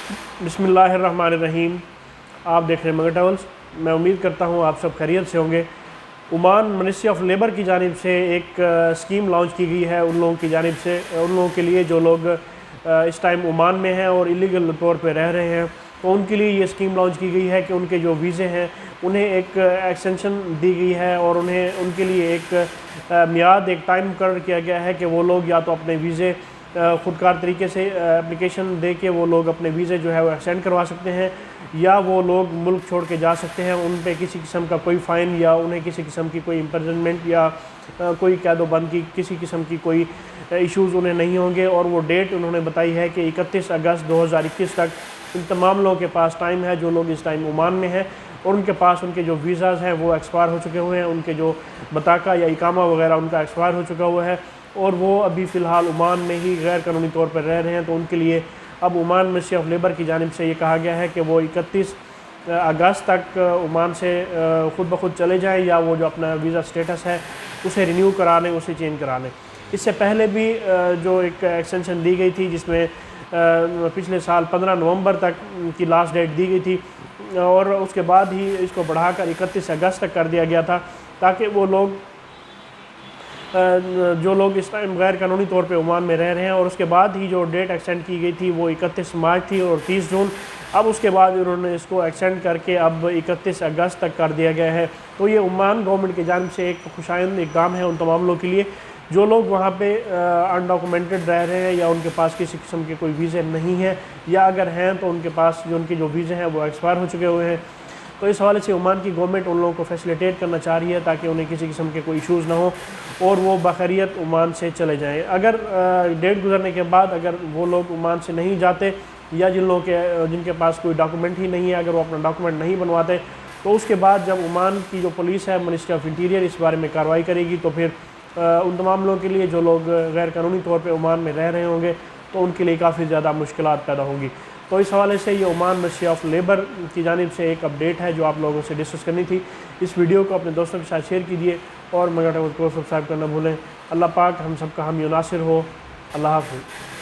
بسم اللہ الرحمن الرحیم۔ آپ دیکھ رہے ہیں مگر ٹریولز۔ میں امید کرتا ہوں آپ سب خیریت سے ہوں گے۔ عمان منسٹری آف لیبر کی جانب سے ایک اسکیم لانچ کی گئی ہے ان لوگوں کی جانب سے، ان لوگوں کے لیے جو لوگ اس ٹائم عمان میں ہیں اور ایلیگل طور پہ رہ رہے ہیں، تو ان کے لیے یہ اسکیم لانچ کی گئی ہے کہ ان کے جو ویزے ہیں انہیں ایک ایکسٹینشن دی گئی ہے، اور ان کے لیے ایک میعاد، ایک ٹائم مقرر کیا گیا ہے کہ وہ لوگ یا تو اپنے ویزے خودکار طریقے سے اپلیکیشن دے کے وہ لوگ اپنے ویزے جو ہے وہ ایکسٹینڈ کروا سکتے ہیں، یا وہ لوگ ملک چھوڑ کے جا سکتے ہیں۔ ان پہ کسی قسم کا کوئی فائن یا انہیں کسی قسم کی کوئی امپرزنمنٹ یا کوئی قید و بند کی کسی قسم کی کوئی ایشوز انہیں نہیں ہوں گے۔ اور وہ ڈیٹ انہوں نے بتائی ہے کہ 31 اگست 2021 تک ان تمام لوگوں کے پاس ٹائم ہے جو لوگ اس ٹائم عمان میں ہیں اور ان کے پاس ان کے جو ویزاز ہیں وہ ایکسپائر ہو چکے ہوئے ہیں، ان کے جو بطاقہ یا اقامہ وغیرہ ان کا ایکسپائر ہو چکا ہوا ہے، اور وہ ابھی فی الحال عمان میں ہی غیر قانونی طور پر رہ رہے ہیں۔ تو ان کے لیے اب عمان منسٹری آف لیبر کی جانب سے یہ کہا گیا ہے کہ وہ 31 اگست تک عمان سے خود بخود چلے جائیں، یا وہ جو اپنا ویزا سٹیٹس ہے اسے رینیو کرا لیں، اسے چینج کرا لیں۔ اس سے پہلے بھی جو ایک ایکسٹینشن دی گئی تھی جس میں پچھلے سال 15 نومبر تک کی لاسٹ ڈیٹ دی گئی تھی، اور اس کے بعد ہی اس کو بڑھا کر 31 اگست تک کر دیا گیا تھا، تاکہ وہ لوگ جو لوگ اس ٹائم غیر قانونی طور پہ عمان میں رہ رہے ہیں، اور اس کے بعد ہی جو ڈیٹ ایکسٹینڈ کی گئی تھی وہ 31 مارچ تھی اور 30 جون، اب اس کے بعد انہوں نے اس کو ایکسٹینڈ کر کے اب 31 اگست تک کر دیا گیا ہے۔ تو یہ عمان گورنمنٹ کی جانب سے ایک خوشائند اقدام ہے ان تمام لوگوں کے لیے جو لوگ وہاں پہ انڈاکومنٹڈ رہ رہے ہیں، یا ان کے پاس کسی قسم کے کوئی ویزے نہیں ہیں، یا اگر ہیں تو ان کے پاس جو ان کے جو ویزے ہیں وہ ایکسپائر ہو چکے ہوئے ہیں۔ تو اس حوالے سے عمان کی گورنمنٹ ان لوگوں کو فیسیلیٹیٹ کرنا چاہ رہی ہے تاکہ انہیں کسی قسم کے کوئی ایشوز نہ ہوں اور وہ بخیریت عمان سے چلے جائیں۔ اگر ڈیٹ گزرنے کے بعد اگر وہ لوگ عمان سے نہیں جاتے، یا جن کے پاس کوئی ڈاکومنٹ ہی نہیں ہے، اگر وہ اپنا ڈاکومنٹ نہیں بنواتے، تو اس کے بعد جب عمان کی جو پولیس ہے، منسٹری آف انٹیریئر، اس بارے میں کارروائی کرے گی، تو پھر ان تمام لوگوں کے لیے جو لوگ غیر قانونی طور پہ عمان میں رہ رہے ہوں گے تو ان کے لیے کافی زیادہ مشکلات پیدا ہوں گی۔ تو اس حوالے سے یہ عمان منسٹری آف لیبر کی جانب سے ایک اپڈیٹ ہے جو آپ لوگوں سے ڈسکس کرنی تھی۔ اس ویڈیو کو اپنے دوستوں کے ساتھ شیئر کیجیے اور مگر ٹریولز کو سبسکرائب کرنا بھولیں۔ اللہ پاک ہم سب کا حامی و ناصر ہو۔ اللہ حافظ۔